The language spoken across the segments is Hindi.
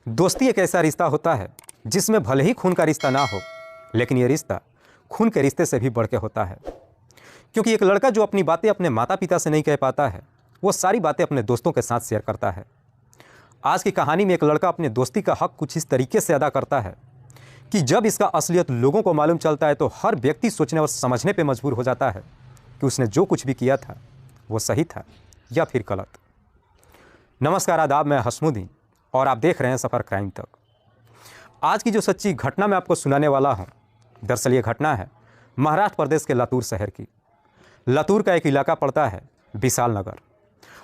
दोस्ती एक ऐसा रिश्ता होता है जिसमें भले ही खून का रिश्ता ना हो, लेकिन ये रिश्ता खून के रिश्ते से भी बढ़ के होता है। क्योंकि एक लड़का जो अपनी बातें अपने माता पिता से नहीं कह पाता है, वो सारी बातें अपने दोस्तों के साथ शेयर करता है। आज की कहानी में एक लड़का अपने दोस्ती का हक कुछ इस तरीके से अदा करता है कि जब इसका असलियत लोगों को मालूम चलता है तो हर व्यक्ति सोचने और समझने पर मजबूर हो जाता है कि उसने जो कुछ भी किया था वो सही था या फिर गलत। नमस्कार, आदाब, मैं हसमुद्दीन और आप देख रहे हैं सफ़र क्राइम तक। आज की जो सच्ची घटना मैं आपको सुनाने वाला हूं, दरअसल ये घटना है महाराष्ट्र प्रदेश के लातूर शहर की। लातूर का एक इलाका पड़ता है विशाल नगर,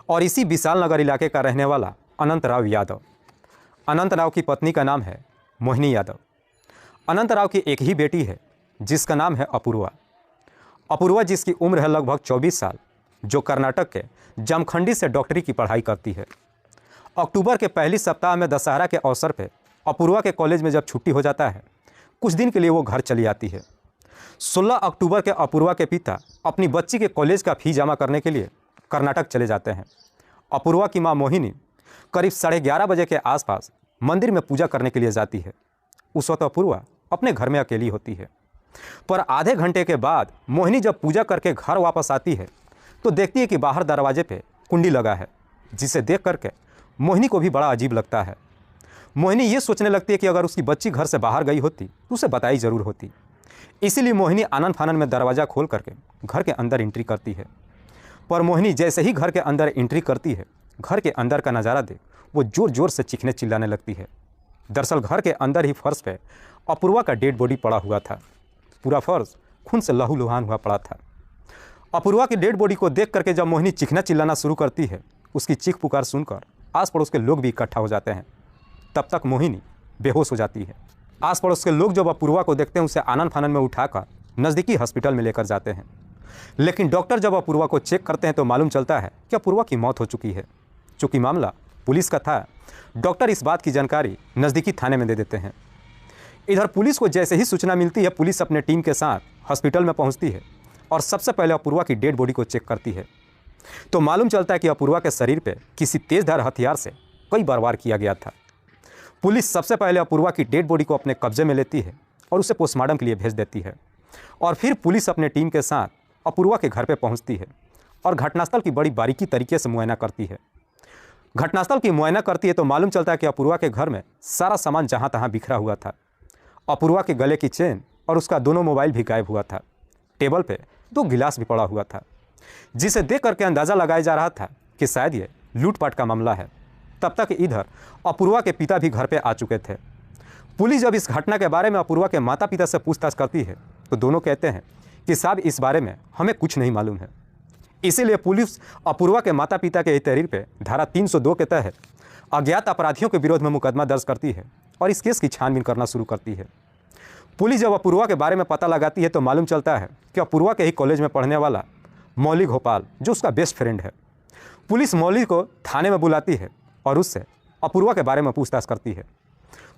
और इसी विशाल नगर इलाके का रहने वाला अनंत राव यादव। अनंत राव की पत्नी का नाम है मोहिनी यादव। अनंत राव की एक ही बेटी है जिसका नाम है अपूर्वा। अपूर्वा जिसकी उम्र है लगभग 24 साल, जो कर्नाटक के जमखंडी से डॉक्टरी की पढ़ाई करती है। अक्टूबर के पहली सप्ताह में दशहरा के अवसर पर अपूर्वा के कॉलेज में जब छुट्टी हो जाता है, कुछ दिन के लिए वो घर चली आती है। 16 अक्टूबर के अपूर्वा के पिता अपनी बच्ची के कॉलेज का फी जमा करने के लिए कर्नाटक चले जाते हैं। अपूर्वा की मां मोहिनी करीब 11:30 बजे के आसपास मंदिर में पूजा करने के लिए जाती है। उस वक्त अपूर्वा अपने घर में अकेली होती है, पर आधे घंटे के बाद मोहिनी जब पूजा करके घर वापस आती है तो देखती है कि बाहर दरवाजे पे कुंडी लगा है, जिसे देख करके मोहिनी को भी बड़ा अजीब लगता है। मोहिनी ये सोचने लगती है कि अगर उसकी बच्ची घर से बाहर गई होती तो उसे बताई ज़रूर होती। इसीलिए मोहिनी आनन फानन में दरवाज़ा खोल करके घर के अंदर एंट्री करती है। पर मोहिनी जैसे ही घर के अंदर एंट्री करती है, घर के अंदर का नज़ारा देख वो ज़ोर ज़ोर से चीखने चिल्लाने लगती है। दरअसल घर के अंदर ही फर्श पे अपूर्वा का डेड बॉडी पड़ा हुआ था। पूरा फर्श खून से लहूलुहान हुआ पड़ा था। अपूर्वा की डेड बॉडी को देख करके जब मोहिनी चीखना चिल्लाना शुरू करती है, उसकी चीख पुकार सुनकर आस पड़ोस के लोग भी इकट्ठा हो जाते हैं। तब तक मोहिनी बेहोश हो जाती है। आस पड़ोस के लोग जब अपूर्वा को देखते हैं, उसे आनन फानन में उठाकर नज़दीकी हॉस्पिटल में लेकर जाते हैं। लेकिन डॉक्टर जब अपूर्वा को चेक करते हैं तो मालूम चलता है कि अपूर्वा की मौत हो चुकी है। चूँकि मामला पुलिस का था, डॉक्टर इस बात की जानकारी नज़दीकी थाने में दे देते हैं। इधर पुलिस को जैसे ही सूचना मिलती है, पुलिस अपने टीम के साथ हॉस्पिटल में पहुँचती है और सबसे पहले अपूर्वा की डेड बॉडी को चेक करती है। तो मालूम चलता है कि अपूर्वा के शरीर पे किसी तेज़धार हथियार से कई बार वार किया गया था। पुलिस सबसे पहले अपूर्वा की डेड बॉडी को अपने कब्जे में लेती है और उसे पोस्टमार्टम के लिए भेज देती है। और फिर पुलिस अपने टीम के साथ अपूर्वा के घर पे पहुंचती है और घटनास्थल की बड़ी बारीकी तरीके से मुआयना करती है। घटनास्थल की मुआयना करती है तो मालूम चलता है कि अपूर्वा के घर में सारा सामान जहाँ तहाँ बिखरा हुआ था। अपूर्वा के गले की चेन और उसका दोनों मोबाइल भी गायब हुआ था। टेबल पे 2 गिलास भी पड़ा हुआ था, जिसे देख करके अंदाज़ा लगाया जा रहा था कि शायद ये लूटपाट का मामला है। तब तक इधर अपूर्वा के पिता भी घर पे आ चुके थे। पुलिस जब इस घटना के बारे में अपूर्वा के माता पिता से पूछताछ करती है तो दोनों कहते हैं कि साहब, इस बारे में हमें कुछ नहीं मालूम है। इसीलिए पुलिस अपूर्वा के माता पिता के तहरीर पे धारा 302 के तहत अज्ञात अपराधियों के विरोध में मुकदमा दर्ज करती है और इस केस की छानबीन करना शुरू करती है। पुलिस जब अपूर्वा के बारे में पता लगाती है तो मालूम चलता है कि अपूर्वा के ही कॉलेज में पढ़ने वाला मौली गोपाल, जो उसका बेस्ट फ्रेंड है। पुलिस मौली को थाने में बुलाती है और उससे अपूर्वा के बारे में पूछताछ करती है।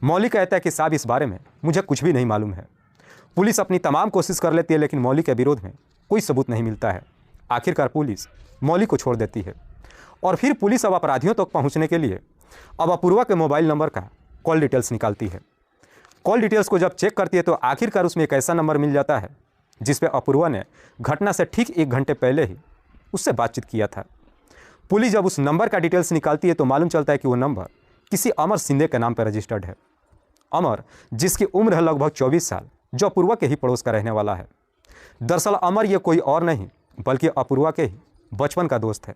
मौली कहता है कि साहब, इस बारे में मुझे कुछ भी नहीं मालूम है। पुलिस अपनी तमाम कोशिश कर लेती है, लेकिन मौली के विरोध में कोई सबूत नहीं मिलता है। आखिरकार पुलिस मौली को छोड़ देती है और फिर पुलिस अब अपराधियों तक पहुँचने के लिए अब अपूर्वा के मोबाइल नंबर का कॉल डिटेल्स निकालती है। कॉल डिटेल्स को जब चेक करती है तो आखिरकार उसमें एक ऐसा नंबर मिल जाता है जिस पे अपूर्वा ने घटना से ठीक 1 घंटे पहले ही उससे बातचीत किया था। पुलिस जब उस नंबर का डिटेल्स निकालती है तो मालूम चलता है कि वो नंबर किसी अमर शिंदे के नाम पर रजिस्टर्ड है। अमर, जिसकी उम्र है लगभग 24 साल, जो अपूर्वा के ही पड़ोस का रहने वाला है। दरअसल अमर ये कोई और नहीं बल्कि अपूर्वा के ही बचपन का दोस्त है।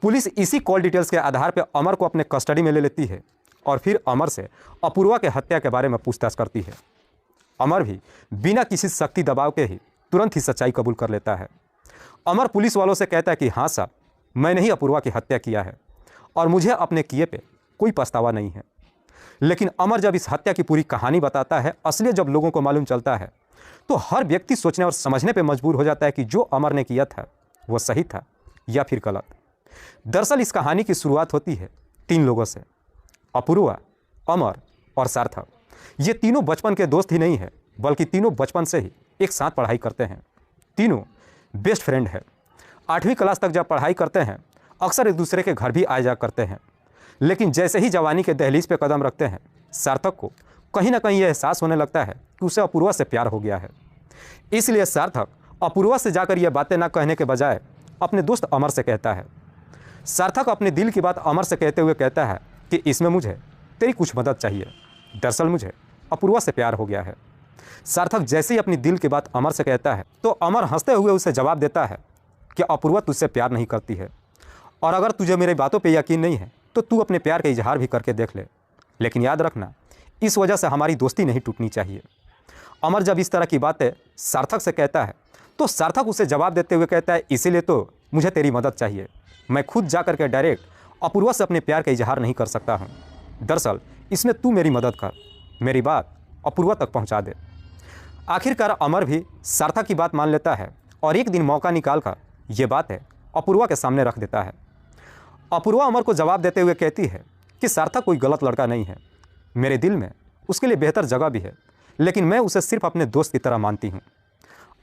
पुलिस इसी कॉल डिटेल्स के आधार पर अमर को अपने कस्टडी में ले लेती है और फिर अमर से अपूर्वा के हत्या के बारे में पूछताछ करती है। अमर भी बिना किसी सख्ती दबाव के ही तुरंत ही सच्चाई कबूल कर लेता है। अमर पुलिस वालों से कहता है कि हाँ साहब, मैंने ही अपूर्वा की हत्या किया है और मुझे अपने किए पे कोई पछतावा नहीं है। लेकिन अमर जब इस हत्या की पूरी कहानी बताता है, असलियत जब लोगों को मालूम चलता है तो हर व्यक्ति सोचने और समझने पर मजबूर हो जाता है कि जो अमर ने किया था वो सही था या फिर गलत। दरअसल इस कहानी की शुरुआत होती है 3 लोगों से, अपूर्वा, अमर और सार्थक। ये तीनों बचपन के दोस्त ही नहीं है बल्कि तीनों बचपन से ही एक साथ पढ़ाई करते हैं। तीनों बेस्ट फ्रेंड है। 8वीं क्लास तक जब पढ़ाई करते हैं, अक्सर एक दूसरे के घर भी आ जा करते हैं। लेकिन जैसे ही जवानी के दहलीज पे कदम रखते हैं, सार्थक को कहीं ना कहीं यह एहसास होने लगता है कि उसे अपूर्वा से प्यार हो गया है। इसलिए सार्थक अपूर्वा से जाकर यह बातें ना कहने के बजाय अपने दोस्त अमर से कहता है। सार्थक अपने दिल की बात अमर से कहते हुए कहता है कि इसमें मुझे तेरी कुछ मदद चाहिए। दरअसल मुझे अपूर्वा से प्यार हो गया है। सार्थक जैसे ही अपनी दिल की बात अमर से कहता है तो अमर हंसते हुए उसे जवाब देता है कि अपूर्वा तुझसे प्यार नहीं करती है, और अगर तुझे मेरी बातों पे यकीन नहीं है तो तू अपने प्यार का इजहार भी करके देख ले, लेकिन याद रखना इस वजह से हमारी दोस्ती नहीं टूटनी चाहिए। अमर जब इस तरह की बातें सार्थक से कहता है तो सार्थक उसे जवाब देते हुए कहता है, इसीलिए तो मुझे तेरी मदद चाहिए। मैं खुद जा कर के डायरेक्ट अपूर्वा से अपने प्यार का इजहार नहीं कर सकता हूँ। दरअसल इसमें तू मेरी मदद कर, मेरी बात अपूर्वा तक पहुँचा दे। आखिरकार अमर भी सार्थक की बात मान लेता है और एक दिन मौका निकाल कर ये बात है अपूर्वा के सामने रख देता है। अपूर्वा अमर को जवाब देते हुए कहती है कि सार्थक कोई गलत लड़का नहीं है, मेरे दिल में उसके लिए बेहतर जगह भी है, लेकिन मैं उसे सिर्फ अपने दोस्त की तरह मानती हूँ।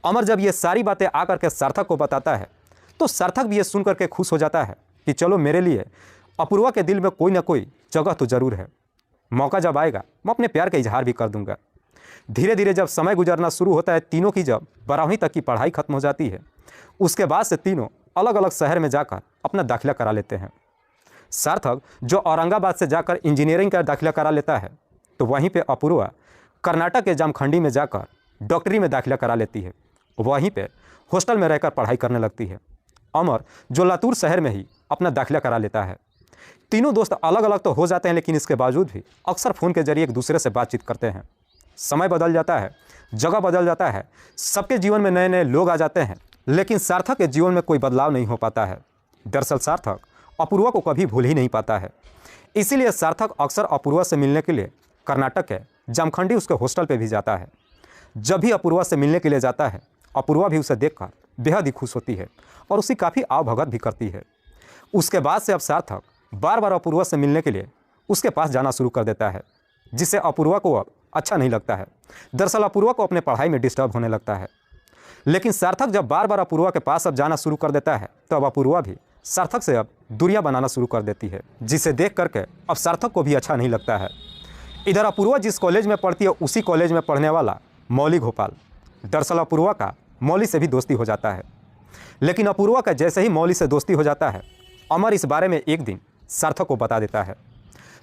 अमर जब ये सारी बातें आकर के सार्थक को बताता है तो सार्थक भी ये सुन करके खुश हो जाता है कि चलो मेरे लिए अपूर्वा के दिल में कोई ना कोई जगह तो ज़रूर है। मौका जब आएगा मैं अपने प्यार का इजहार भी कर दूंगा। धीरे धीरे जब समय गुजरना शुरू होता है, तीनों की जब 12वीं तक की पढ़ाई खत्म हो जाती है, उसके बाद से तीनों अलग अलग शहर में जाकर अपना दाखिला करा लेते हैं। सार्थक जो औरंगाबाद से जाकर इंजीनियरिंग का दाखिला करा लेता है, तो वहीं पे अपूर्वा कर्नाटक के जामखंडी में जाकर डॉक्टरी में दाखिला करा लेती है। वहीं पे हॉस्टल में रहकर पढ़ाई करने लगती है। अमर जो लातूर शहर में ही अपना दाखिला करा लेता है। तीनों दोस्त अलग अलग तो हो जाते हैं, लेकिन इसके बावजूद भी अक्सर फ़ोन के जरिए एक दूसरे से बातचीत करते हैं। समय बदल जाता है, जगह बदल जाता है, सबके जीवन में नए नए लोग आ जाते हैं, लेकिन सार्थक के जीवन में कोई बदलाव नहीं हो पाता है। दरअसल सार्थक अपूर्वा को कभी भूल ही नहीं पाता है। इसीलिए सार्थक अक्सर अपूर्वा से मिलने के लिए कर्नाटक के जामखंडी उसके हॉस्टल पे भी जाता है। जब भी अपूर्वा से मिलने के लिए जाता है, अपूर्वा भी उसे देखकर बेहद ही खुश होती है और उसे काफ़ी आवभगत भी करती है। उसके बाद से अब सार्थक बार बार अपूर्वा से मिलने के लिए उसके पास जाना शुरू कर देता है, जिससे अपूर्वा को अब अच्छा नहीं लगता है। दरअसल अपूर्वा को अपने पढ़ाई में डिस्टर्ब होने लगता है। लेकिन सार्थक जब बार बार अपूर्वा के पास अब जाना शुरू कर देता है तो अब अपूर्वा भी सार्थक से अब दूरियां बनाना शुरू कर देती है, जिसे देख करके अब सार्थक को भी अच्छा नहीं लगता है। इधर अपूर्वा जिस कॉलेज में पढ़ती है उसी कॉलेज में पढ़ने वाला मौली गोपाल, दरअसल अपूर्वा का मौली से भी दोस्ती हो जाता है। लेकिन अपूर्वा का जैसे ही मौली से दोस्ती हो जाता है, अमर इस बारे में एक दिन सार्थक को बता देता है।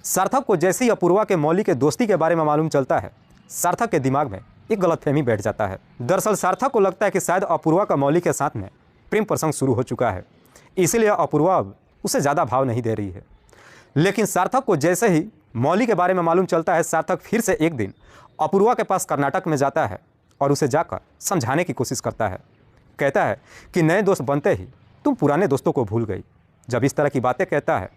सार्थक को जैसे ही अपूर्वा के मौली के दोस्ती के बारे में मालूम चलता है, सार्थक के दिमाग में एक गलतफहमी बैठ जाता है। दरअसल सार्थक को लगता है कि शायद अपूर्वा का मौली के साथ में प्रेम प्रसंग शुरू हो चुका है, इसलिए अपूर्वा अब उसे ज़्यादा भाव नहीं दे रही है। लेकिन सार्थक को जैसे ही मौली के बारे में मालूम चलता है, सार्थक फिर से एक दिन अपूर्वा के पास कर्नाटक में जाता है और उसे जाकर समझाने की कोशिश करता है। कहता है कि नए दोस्त बनते ही तुम पुराने दोस्तों को भूल गई। जब इस तरह की बातें कहता है,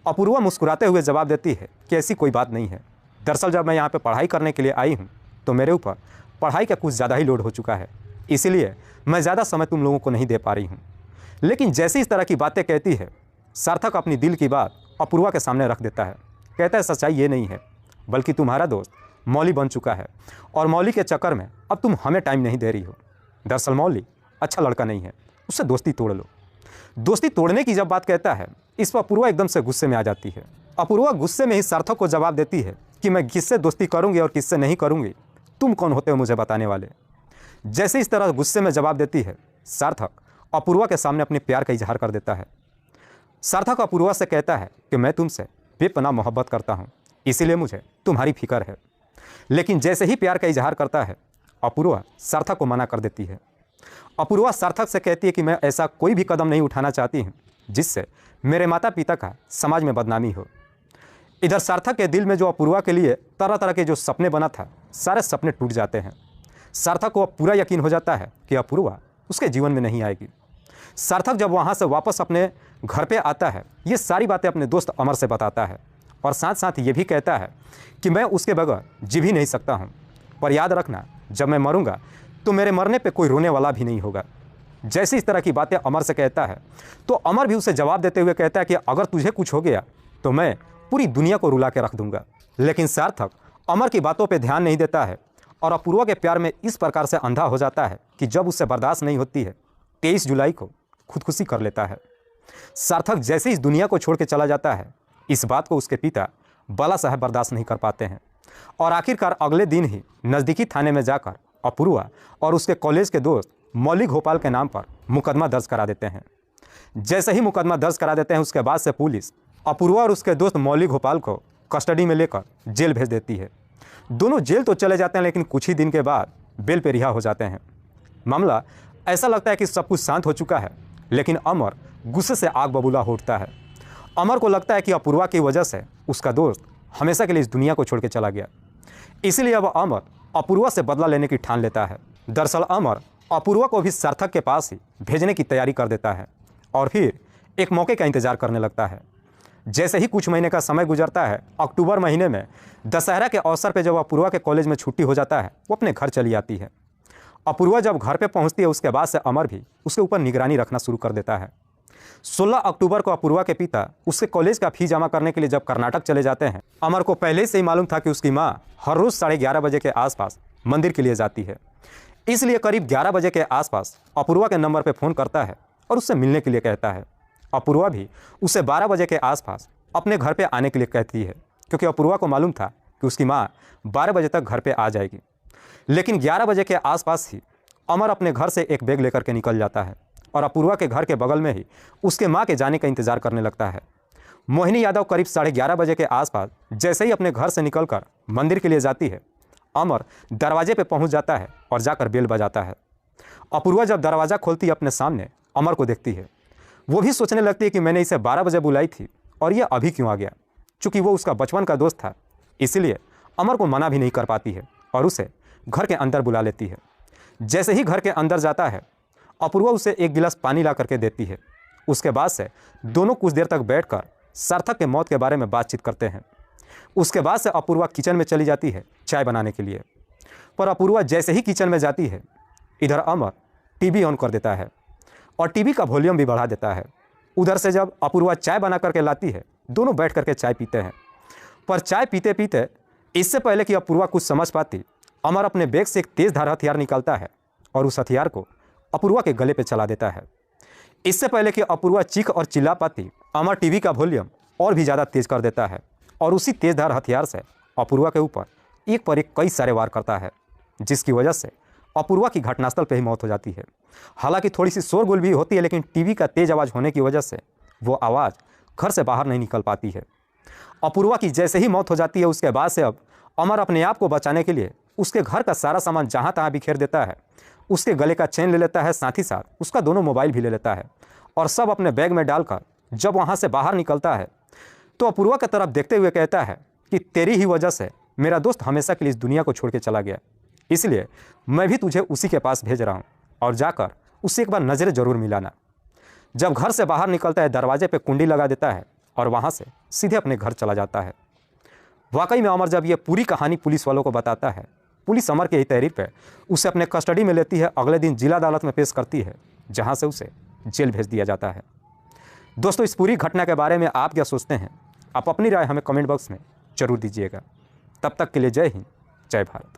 अपूर्वा मुस्कुराते हुए जवाब देती है कि ऐसी कोई बात नहीं है। दरअसल जब मैं यहाँ पे पढ़ाई करने के लिए आई हूँ तो मेरे ऊपर पढ़ाई का कुछ ज़्यादा ही लोड हो चुका है, इसीलिए मैं ज़्यादा समय तुम लोगों को नहीं दे पा रही हूँ। लेकिन जैसे इस तरह की बातें कहती है, सार्थक अपनी दिल की बात अपूर्वा के सामने रख देता है। कहता है सच्चाई ये नहीं है, बल्कि तुम्हारा दोस्त मौली बन चुका है और मौली के चक्कर में अब तुम हमें टाइम नहीं दे रही हो। दरअसल मौली अच्छा लड़का नहीं है, उससे दोस्ती तोड़ लो। दोस्ती तोड़ने की जब बात कहता है, इस पर अपूर्वा एकदम से गुस्से में आ जाती है। अपूर्वा गुस्से में ही सार्थक को जवाब देती है कि मैं किससे दोस्ती करूंगी और किससे नहीं करूंगी, तुम कौन होते हो मुझे बताने वाले। जैसे इस तरह गुस्से में जवाब देती है, सार्थक अपूर्वा के सामने अपने प्यार का इजहार कर देता है। सार्थक अपूर्वा से कहता है कि मैं तुमसे बेपनाह मोहब्बत करता हूँ, इसीलिए मुझे तुम्हारी फिक्र है। लेकिन जैसे ही प्यार का इजहार करता है, अपूर्वा सार्थक को मना कर देती है। अपूर्वा सार्थक से कहती है कि मैं ऐसा कोई भी कदम नहीं उठाना चाहती हूँ जिससे मेरे माता पिता का समाज में बदनामी हो। इधर सार्थक के दिल में जो अपूर्वा के लिए तरह तरह के जो सपने बना था, सारे सपने टूट जाते हैं। सार्थक को अब पूरा यकीन हो जाता है कि अपूर्वा उसके जीवन में नहीं आएगी। सार्थक जब वहाँ से वापस अपने घर पे आता है, ये सारी बातें अपने दोस्त अमर से बताता है और साथ साथ ये भी कहता है कि मैं उसके बगैर जी भी नहीं सकता हूँ, पर याद रखना जब मैं मरूंगा तो मेरे मरने पे कोई रोने वाला भी नहीं होगा। जैसे इस तरह की बातें अमर से कहता है तो अमर भी उसे जवाब देते हुए कहता है कि अगर तुझे कुछ हो गया तो मैं पूरी दुनिया को रुला के रख दूंगा। लेकिन सार्थक अमर की बातों पे ध्यान नहीं देता है और अपूर्वा के प्यार में इस प्रकार से अंधा हो जाता है कि जब उससे बर्दाश्त नहीं होती है, 23 जुलाई को खुदकुशी कर लेता है। सार्थक जैसे इस दुनिया को छोड़ के चला जाता है, इस बात को उसके पिता बाला साहब बर्दाश्त नहीं कर पाते हैं और आखिरकार अगले दिन ही नज़दीकी थाने में जाकर अपूर्वा और उसके कॉलेज के दोस्त मौलिक गोपाल के नाम पर मुकदमा दर्ज करा देते हैं। जैसे ही मुकदमा दर्ज करा देते हैं उसके बाद से पुलिस अपूर्वा और उसके दोस्त मौलिक गोपाल को कस्टडी में लेकर जेल भेज देती है। दोनों जेल तो चले जाते हैं लेकिन कुछ ही दिन के बाद बेल पे रिहा हो जाते हैं। मामला ऐसा लगता है कि सब कुछ शांत हो चुका है, लेकिन अमर गुस्से से आग बबूला हो उठता है। अमर को लगता है कि अपूर्वा की वजह से उसका दोस्त हमेशा के लिए इस दुनिया को छोड़ के चला गया, इसलिए अब अमर अपूर्वा से बदला लेने की ठान लेता है। दरअसल अमर अपूर्वा को भी सार्थक के पास ही भेजने की तैयारी कर देता है और फिर एक मौके का इंतजार करने लगता है। जैसे ही कुछ महीने का समय गुजरता है, अक्टूबर महीने में दशहरा के अवसर पर जब अपूर्वा के कॉलेज में छुट्टी हो जाता है, वो अपने घर चली आती है। अपूर्वा जब घर पे पहुंचती है उसके बाद से अमर भी उसके ऊपर निगरानी रखना शुरू कर देता है। 16 अक्टूबर को अपूर्वा के पिता उसके कॉलेज का फी जमा करने के लिए जब कर्नाटक चले जाते हैं, अमर को पहले से ही मालूम था कि उसकी माँ हर रोज़ 11:30 बजे के आसपास मंदिर के लिए जाती है। इसलिए करीब 11 बजे के आसपास अपूर्वा के नंबर पर फ़ोन करता है और उससे मिलने के लिए कहता है। अपूर्वा भी उसे 12 बजे के आसपास अपने घर पे आने के लिए कहती है, क्योंकि अपूर्वा को मालूम था कि उसकी माँ 12 बजे तक घर पे आ जाएगी। लेकिन 11 बजे के आसपास ही अमर अपने घर से एक बैग लेकर के निकल जाता है और अपूर्वा के घर के बगल में ही उसके माँ के जाने का इंतजार करने लगता है। मोहिनी यादव करीब 11:30 बजे के आसपास जैसे ही अपने घर से निकलकर मंदिर के लिए जाती है, अमर दरवाजे पे पहुंच जाता है और जाकर बेल बजाता है। अपूर्वा जब दरवाज़ा खोलती है, अपने सामने अमर को देखती है। वो भी सोचने लगती है कि मैंने इसे 12 बजे बुलाई थी और ये अभी क्यों आ गया। चूँकि वो उसका बचपन का दोस्त था, इसलिए अमर को मना भी नहीं कर पाती है और उसे घर के अंदर बुला लेती है। जैसे ही घर के अंदर जाता है, अपूर्वा उसे एक गिलास पानी ला करके देती है। उसके बाद से दोनों कुछ देर तक बैठकर सार्थक के मौत के बारे में बातचीत करते हैं। उसके बाद से अपूर्वा किचन में चली जाती है चाय बनाने के लिए। पर अपूर्वा जैसे ही किचन में जाती है, इधर अमर टीवी ऑन कर देता है और टीवी का वॉल्यूम भी बढ़ा देता है। उधर से जब अपूर्वा चाय बना करके लाती है, दोनों बैठ करके चाय पीते हैं। पर चाय पीते पीते इससे पहले कि अपूर्वा कुछ समझ पाती, अमर अपने बैग से एक तेज़धार हथियार निकालता है और उस हथियार को अपूर्वा के गले पे चला देता है। इससे पहले कि अपूर्वा चीख और चिल्ला पाती, अमर टीवी का वॉल्यूम और भी ज़्यादा तेज़ कर देता है और उसी तेज़धार हथियार से अपूर्वा के ऊपर एक पर एक कई सारे वार करता है, जिसकी वजह से अपूर्वा की घटनास्थल पर ही मौत हो जाती है। हालांकि थोड़ी सी शोरगुल भी होती है, लेकिन टीवी का तेज़ आवाज़ होने की वजह से वो आवाज़ घर से बाहर नहीं निकल पाती है। अपूर्वा की जैसे ही मौत हो जाती है, उसके बाद से अब अमर अपने आप को बचाने के लिए उसके घर का सारा सामान जहाँ तहाँ बिखेर देता है। उसके गले का चेन ले लेता है, साथ ही साथ उसका दोनों मोबाइल भी ले लेता है और सब अपने बैग में डालकर जब वहाँ से बाहर निकलता है तो अपूर्वा की तरफ देखते हुए कहता है कि तेरी ही वजह से मेरा दोस्त हमेशा के लिए इस दुनिया को छोड़ के चला गया, इसलिए मैं भी तुझे उसी के पास भेज रहा हूँ और जाकर उससे एक बार नज़रें ज़रूर मिलाना। जब घर से बाहर निकलता है, दरवाजे पर कुंडी लगा देता है और वहाँ से सीधे अपने घर चला जाता है। वाकई में अमर जब ये पूरी कहानी पुलिस वालों को बताता है, पुलिस अमर के ही तहरीर पर उसे अपने कस्टडी में लेती है। अगले दिन जिला अदालत में पेश करती है, जहां से उसे जेल भेज दिया जाता है। दोस्तों, इस पूरी घटना के बारे में आप क्या सोचते हैं? आप अपनी राय हमें कमेंट बॉक्स में जरूर दीजिएगा। तब तक के लिए जय हिंद, जय भारत।